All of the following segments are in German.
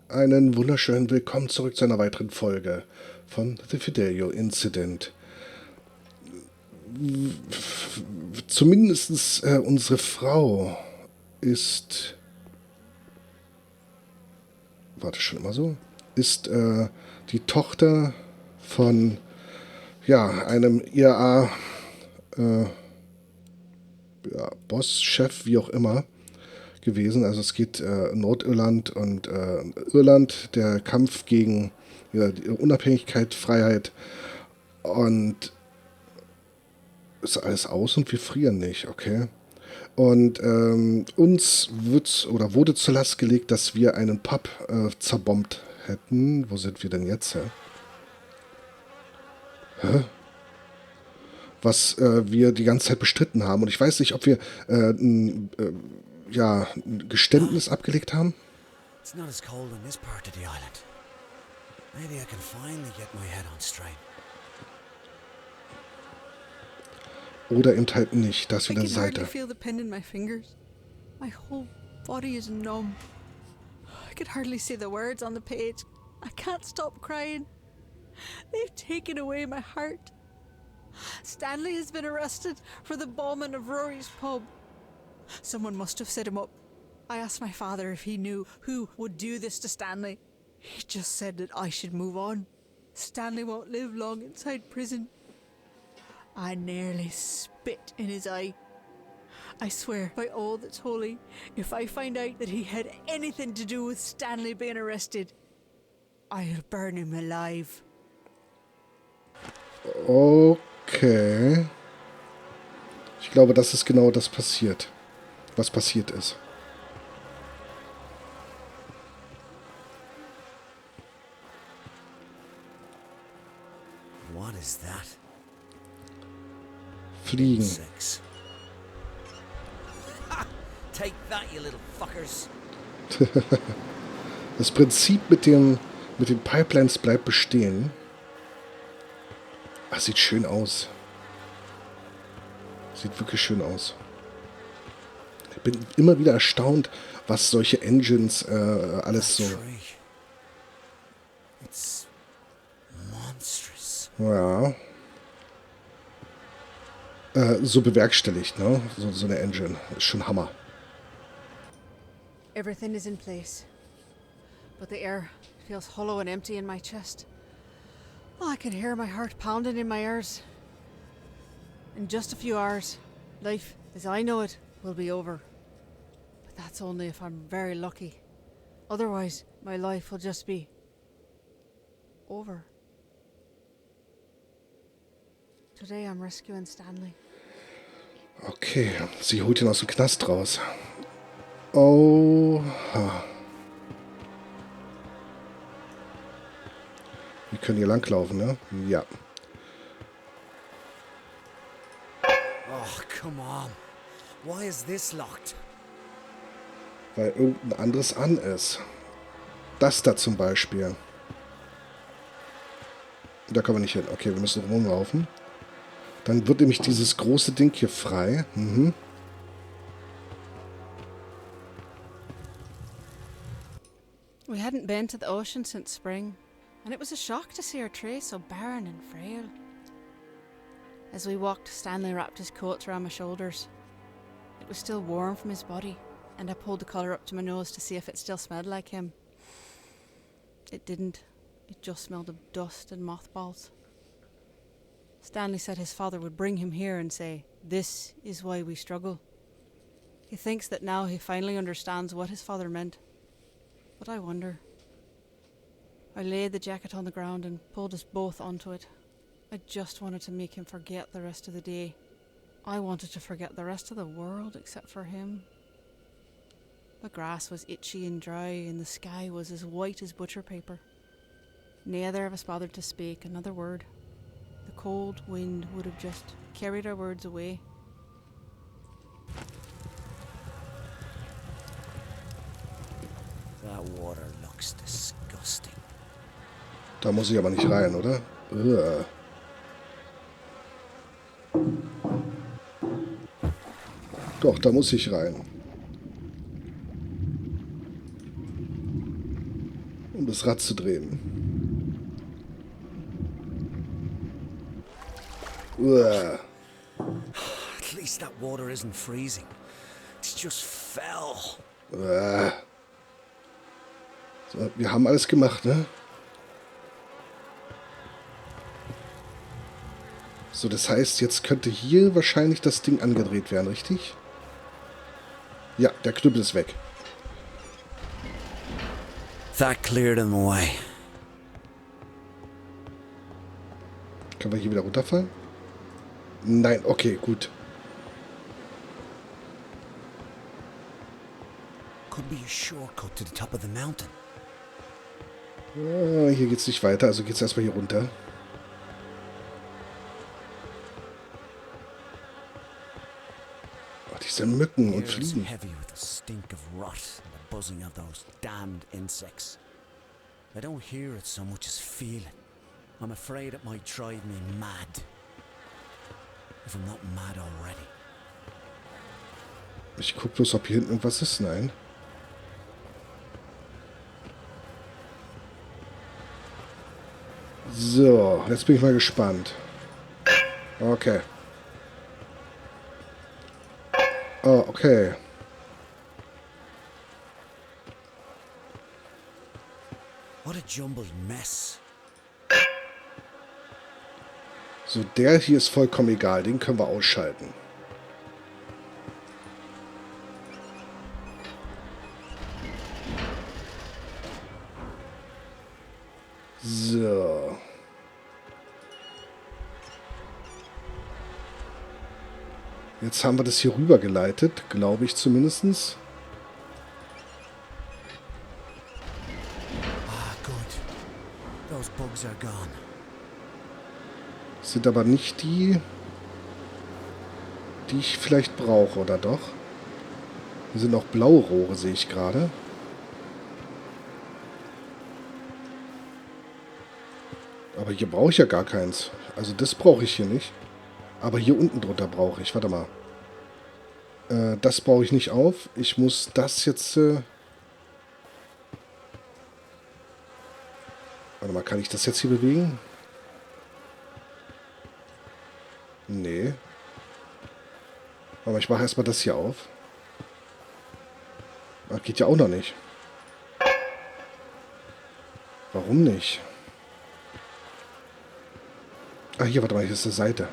Einen wunderschönen Willkommen zurück zu einer weiteren Folge von The Fidelio Incident. Zumindest unsere Frau ist... War das schon immer so? Ist die Tochter von einem IAA Boss, Chef, wie auch immer gewesen. Also es geht Nordirland und Irland, der Kampf gegen die Unabhängigkeit, Freiheit, und ist alles aus und wir frieren nicht, okay? Und uns wurde zur Last gelegt, dass wir einen Pub zerbombt hätten. Wo sind wir denn jetzt? Hä? Was wir die ganze Zeit bestritten haben. Und ich weiß nicht, ob wir ein Geständnis abgelegt haben. It's not as cold in this part of the island. Maybe I can finally get my head on straight. Oder eben halt nicht. Da ist wieder I can hardly Seite. feel the pin in my fingers. My whole body is numb. I can hardly see the words on the page. I can't stop crying. They've taken away my heart. Stanley has been arrested for the bombing of Rory's pub. Someone must have set him up. I asked my father if he knew who would do this to Stanley. He just said that I should move on. Stanley won't live long inside prison. I nearly spit in his eye. I swear by all that's holy, if I find out that he had anything to do with Stanley being arrested, I'll burn him alive. Okay. Ich glaube, das ist genau das passiert, was passiert ist. What is that? Fliegen. Six. Ha! Take that, you little fuckers. Das Prinzip mit den Pipelines bleibt bestehen. Ach, sieht schön aus. Sieht wirklich schön aus. Ich bin immer wieder erstaunt, was solche Engines alles so... It's monstrous. Ja. So bewerkstelligt, ne? So eine Engine. Ist schon Hammer. Everything is in place, but the air feels hollow and empty in my chest. Oh, I can hear my heart pounding in my ears. In just a few hours, life as I know it will be over. But that's only if I'm very lucky. Otherwise, my life will just be over. Today I'm rescuing Stanley. Okay, sie holt ihn aus dem Knast raus. Oha. Wir können hier langlaufen, ne? Ja. Oh, come on. Why is this locked? Weil irgendein anderes an ist. Das da zum Beispiel. Da kommen wir nicht hin. Okay, wir müssen rumlaufen. Dann wird nämlich dieses große Ding hier frei. Mhm. We hadn't been to the ocean since spring, and it was a shock to see our tray so barren and frail. As we walked, Stanley wrapped his coat around my shoulders. It was still warm from his body, and I pulled the collar up to my nose to see if it still smelled like him. It didn't. It just smelled of dust and mothballs. Stanley said his father would bring him here and say, "This is why we struggle." He thinks that now he finally understands what his father meant. But I wonder. I laid the jacket on the ground and pulled us both onto it. I just wanted to make him forget the rest of the day. I wanted to forget the rest of the world except for him. The grass was itchy and dry and the sky was as white as butcher paper. Neither of us bothered to speak another word. The cold wind would have just carried our words away. That water looks disgusting. Da muss ich aber nicht rein, oder? Doch, da muss ich rein. um das Rad zu drehen. Uah. At least that water isn't freezing. It's just fell. Uah. So, wir haben alles gemacht, ne? So, das heißt, jetzt könnte hier wahrscheinlich das Ding angedreht werden, richtig? Ja, der Knüppel ist weg. That cleared him away. Können wir hier wieder runterfallen? Nein, okay, gut. Could be a shortcut to the top of the mountain. Ah, hier geht's nicht weiter, also geht's erstmal hier runter. Oh, diese Mücken und Here it's Fliegen. heavy with the stink of rot and the buzzing of those damned insects. I don't hear it so much as feel it. I'm afraid it might drive me mad. If I'm not mad already. Ich guck bloß, ob hier hinten irgendwas ist. Nein. So, jetzt bin ich mal gespannt. Okay. Oh, okay. What a jumbled mess. So, der hier ist vollkommen egal. Den können wir ausschalten. So. Jetzt haben wir das hier rüber geleitet, glaube ich zumindest. Ah, good. Those bugs are gone. Sind aber nicht die, die ich vielleicht brauche, oder doch? Hier sind auch blaue Rohre, sehe ich gerade. Aber hier brauche ich ja gar keins. Also das brauche ich hier nicht. Aber hier unten drunter brauche ich. Warte mal. Das baue ich nicht auf. Ich muss das jetzt... Warte mal, kann ich das jetzt hier bewegen? Nee. Aber ich mache erstmal das hier auf. Das geht ja auch noch nicht. Warum nicht? Ah, hier, warte mal, hier ist eine Seite.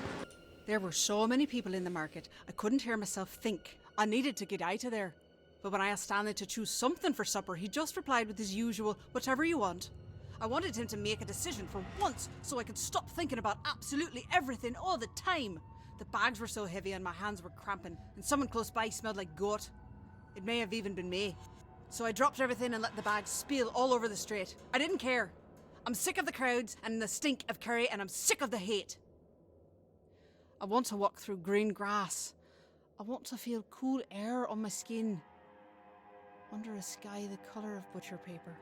There were so many people in the market, I couldn't hear myself think. I needed to get out of there. But when I asked Stanley to choose something for supper, he just replied with his usual, whatever you want. I wanted him to make a decision for once, so I could stop thinking about absolutely everything all the time. The bags were so heavy and my hands were cramping, and someone close by smelled like goat. It may have even been me. So I dropped everything and let the bags spill all over the street. I didn't care. I'm sick of the crowds and the stink of curry, and I'm sick of the hate. I want to walk through green grass. I want to feel cool air on my skin. Under a sky the color of butcher paper.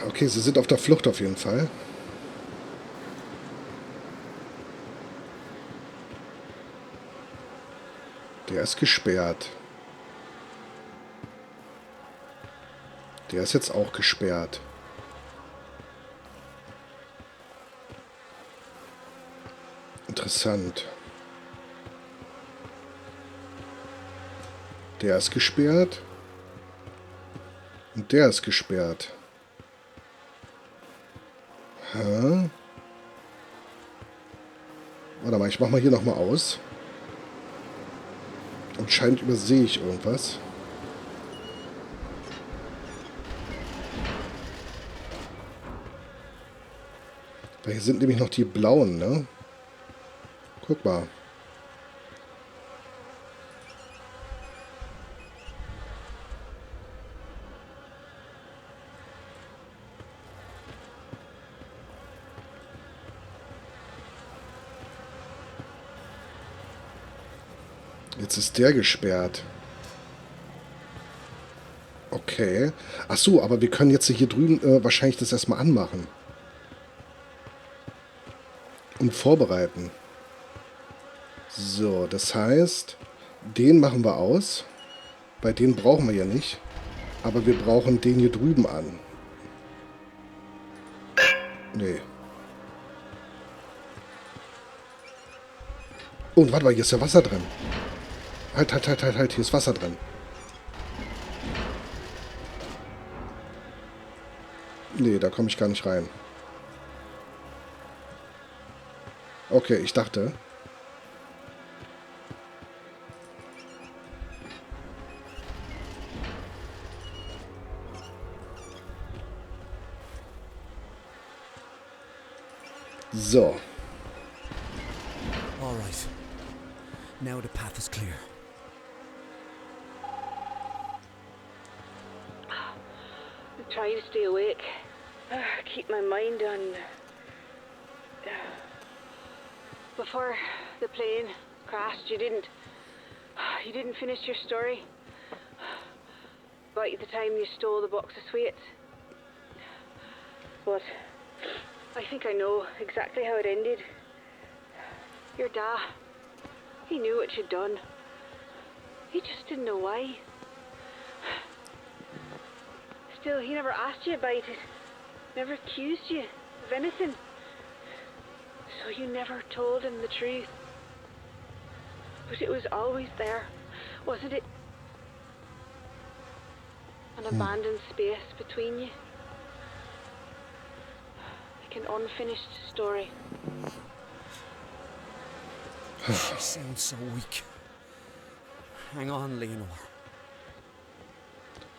Okay, sie sind auf der Flucht auf jeden Fall. Der ist gesperrt. Der ist jetzt auch gesperrt. Interessant. Der ist gesperrt. Und der ist gesperrt. Hä? Warte mal, ich mach mal hier nochmal aus. Anscheinend übersehe ich irgendwas. Weil hier sind nämlich noch die blauen, ne? Guck mal. Jetzt ist der gesperrt. Okay. Ach so, aber wir können jetzt hier drüben wahrscheinlich das erstmal anmachen. Und vorbereiten. So, das heißt, den machen wir aus. Bei denen brauchen wir ja nicht. Aber wir brauchen den hier drüben an. Nee. Oh, warte mal, hier ist ja Wasser drin. Halt, hier ist Wasser drin. Nee, da komme ich gar nicht rein. Okay, ich dachte. So. All right. Now the path is clear. I'm trying to stay awake. Keep my mind on... Before the plane crashed, you didn't finish your story about the time you stole the box of sweets. But I think I know exactly how it ended. Your dad, he knew what you'd done. He just didn't know why. Still, he never asked you about it. Never accused you of anything. So you never told him the truth. But it was always there, wasn't it? An abandoned space between you. Like an unfinished story. She sounds so weak. Hang on, Leonore.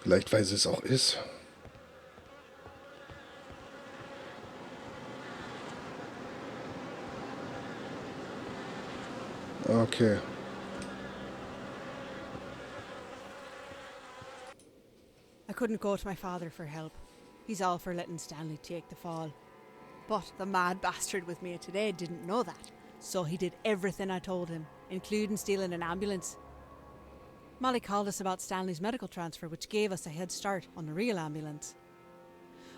Vielleicht, weil sie es auch ist. Okay. I couldn't go to my father for help. He's all for letting Stanley take the fall. But the mad bastard with me today didn't know that, so he did everything I told him, including stealing an ambulance. Molly called us about Stanley's medical transfer, which gave us a head start on the real ambulance.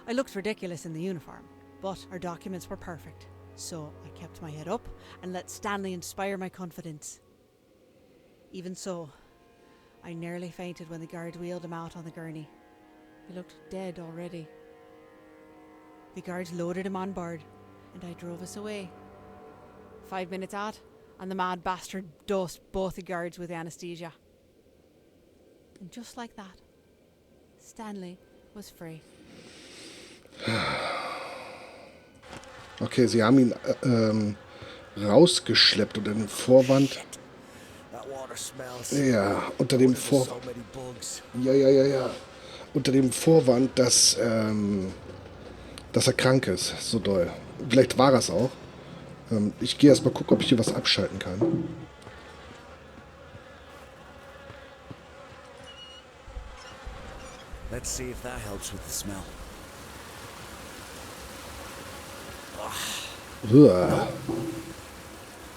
I looked ridiculous in the uniform, but our documents were perfect, so I kept my head up and let Stanley inspire my confidence. Even so, I nearly fainted when the guard wheeled him out on the gurney. He looked dead already. The guards loaded him on board, and I drove us away. 5 minutes out, and the mad bastard dosed both the guards with anesthesia. And just like that, Stanley was free. Okay, sie haben ihn rausgeschleppt unter dem Vorwand. Ja, unter dem Vorwand. Ja. Unter dem Vorwand, dass er krank ist, so doll. Vielleicht war er es auch. Ich gehe erst mal gucken, ob ich hier was abschalten kann. Let's see if that helps with the smell. Uah.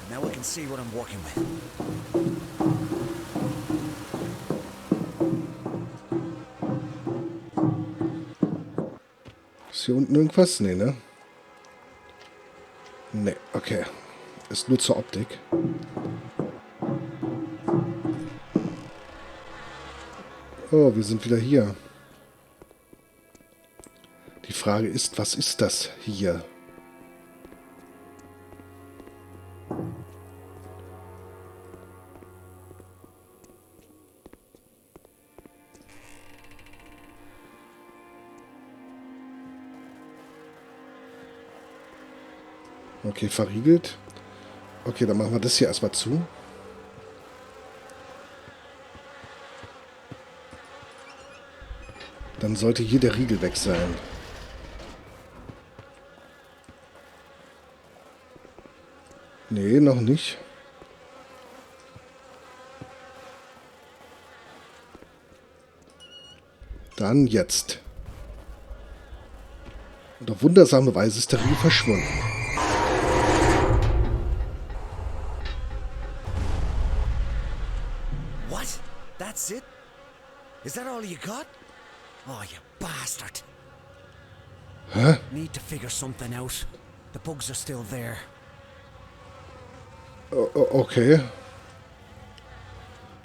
Now we can see what I'm working with. Ist hier unten irgendwas? Nee, ne? Nee, okay. Ist nur zur Optik. Oh, wir sind wieder hier. Die Frage ist, was ist das hier? Okay, verriegelt. Okay, dann machen wir das hier erstmal zu. Dann sollte hier der Riegel weg sein. Nee, noch nicht. Dann jetzt. Und auf wundersame Weise ist der Riegel verschwunden. What? That's it? Is that all you got? Oh, you bastard. Hä? Need to figure something out. The bugs are still there. Okay.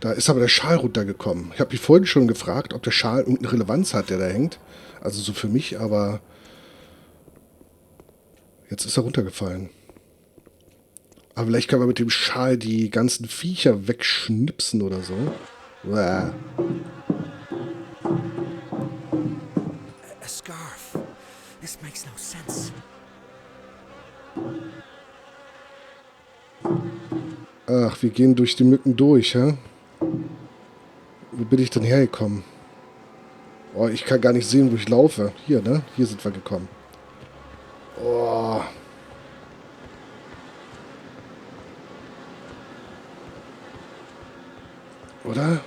Da ist aber der Schal runtergekommen. Ich habe mich vorhin schon gefragt, ob der Schal irgendeine Relevanz hat, der da hängt. Also so für mich, aber jetzt ist er runtergefallen. Aber vielleicht kann man mit dem Schal die ganzen Viecher wegschnipsen oder so. Uah. A scarf. This makes no sense. Ach, wir gehen durch die Mücken durch, hä? Wo bin ich denn hergekommen? Oh, ich kann gar nicht sehen, wo ich laufe. Hier, ne? Hier sind wir gekommen. Oh. Oder?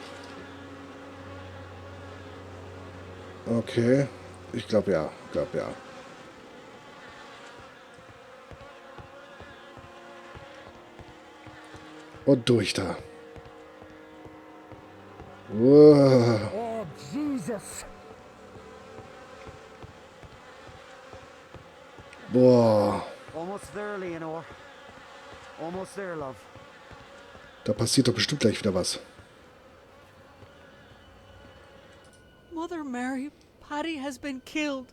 Okay. Ich glaube ja. Und durch da. Wow. Oh, Jesus. Boah. Almost there, Leonore. Almost there, love. Da passiert doch bestimmt gleich wieder was. Mother Mary, Paddy has been killed.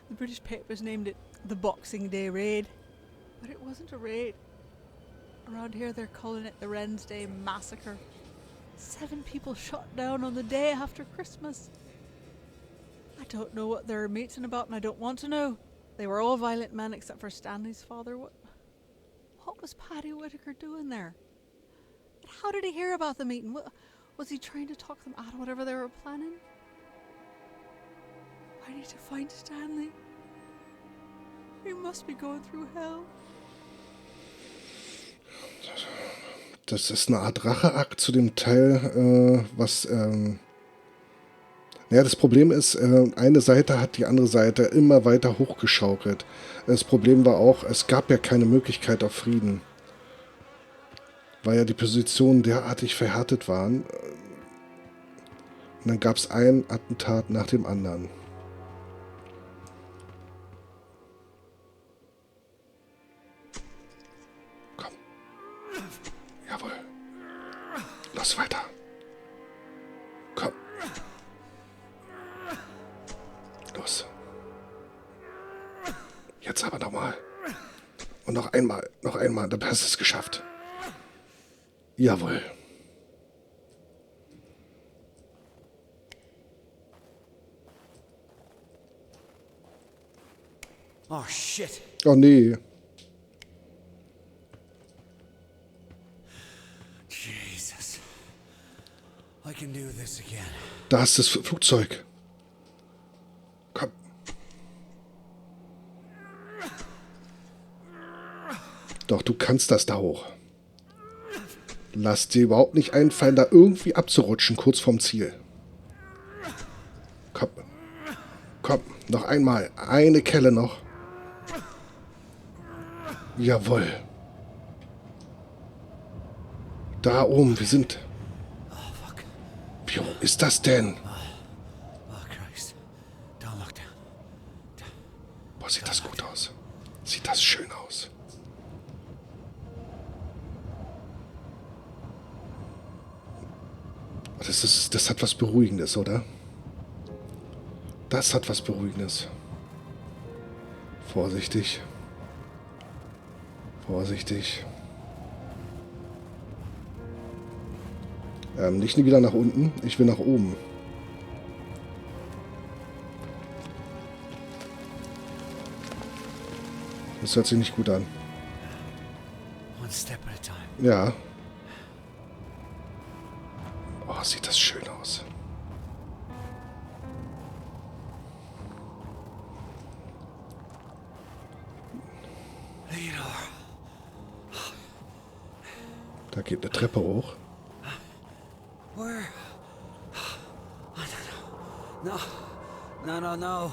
The British papers named it the Boxing Day Raid. But it wasn't a raid. Around here they're calling it the Wren's Day Massacre. 7 people shot down on the day after Christmas. I don't know what they're meeting about and I don't want to know. They were all violent men except for Stanley's father. What was Paddy Whitaker doing there? How did he hear about the meeting? Was he trying to talk them out of whatever they were planning? I need to find Stanley. He must be going through hell. Das ist eine Art Racheakt zu dem Teil, naja, das Problem ist, eine Seite hat die andere Seite immer weiter hochgeschaukelt. Das Problem war auch, es gab ja keine Möglichkeit auf Frieden. Weil ja die Positionen derartig verhärtet waren. Und dann gab es ein Attentat nach dem anderen. Komm. Jawohl. Los weiter. Komm. Los. Jetzt aber nochmal. Und noch einmal, dann hast du es geschafft. Jawohl. Oh, shit. Oh, nee. Jesus. I can do this again. Da ist das Flugzeug. Komm. Doch, du kannst das da hoch. Lass dir überhaupt nicht einfallen, da irgendwie abzurutschen, kurz vorm Ziel. Komm. Komm, noch einmal. Eine Kelle noch. Jawohl. Da oben, wir sind... Wie hoch ist das denn? Oh, Christ. Don't look down. Boah, sieht das gut aus. Sieht das schön aus. Das hat was Beruhigendes, oder? Das hat was Beruhigendes. Vorsichtig. Vorsichtig. Nicht wieder nach unten. Ich will nach oben. Das hört sich nicht gut an. One step at a time. Ja. Oh, sieht das schön aus. Leonore. Da geht eine Treppe hoch. Where? Oh, no. No.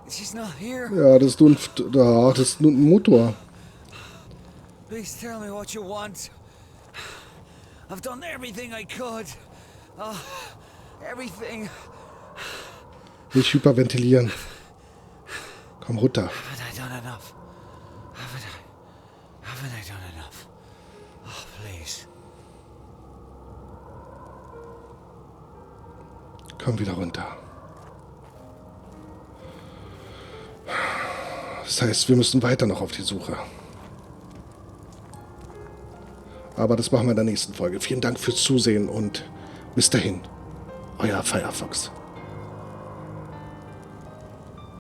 She's not here. Ja, das ist das ist nur ein Motor. Please tell me what you want. I've done everything I could. Everything. Nicht hyperventilieren. Komm runter. Haven't I done enough? Haven't I done enough? Oh, please. Komm wieder runter. Das heißt, wir müssen weiter noch auf die Suche. Aber das machen wir in der nächsten Folge. Vielen Dank fürs Zusehen und bis dahin. Euer Firefox.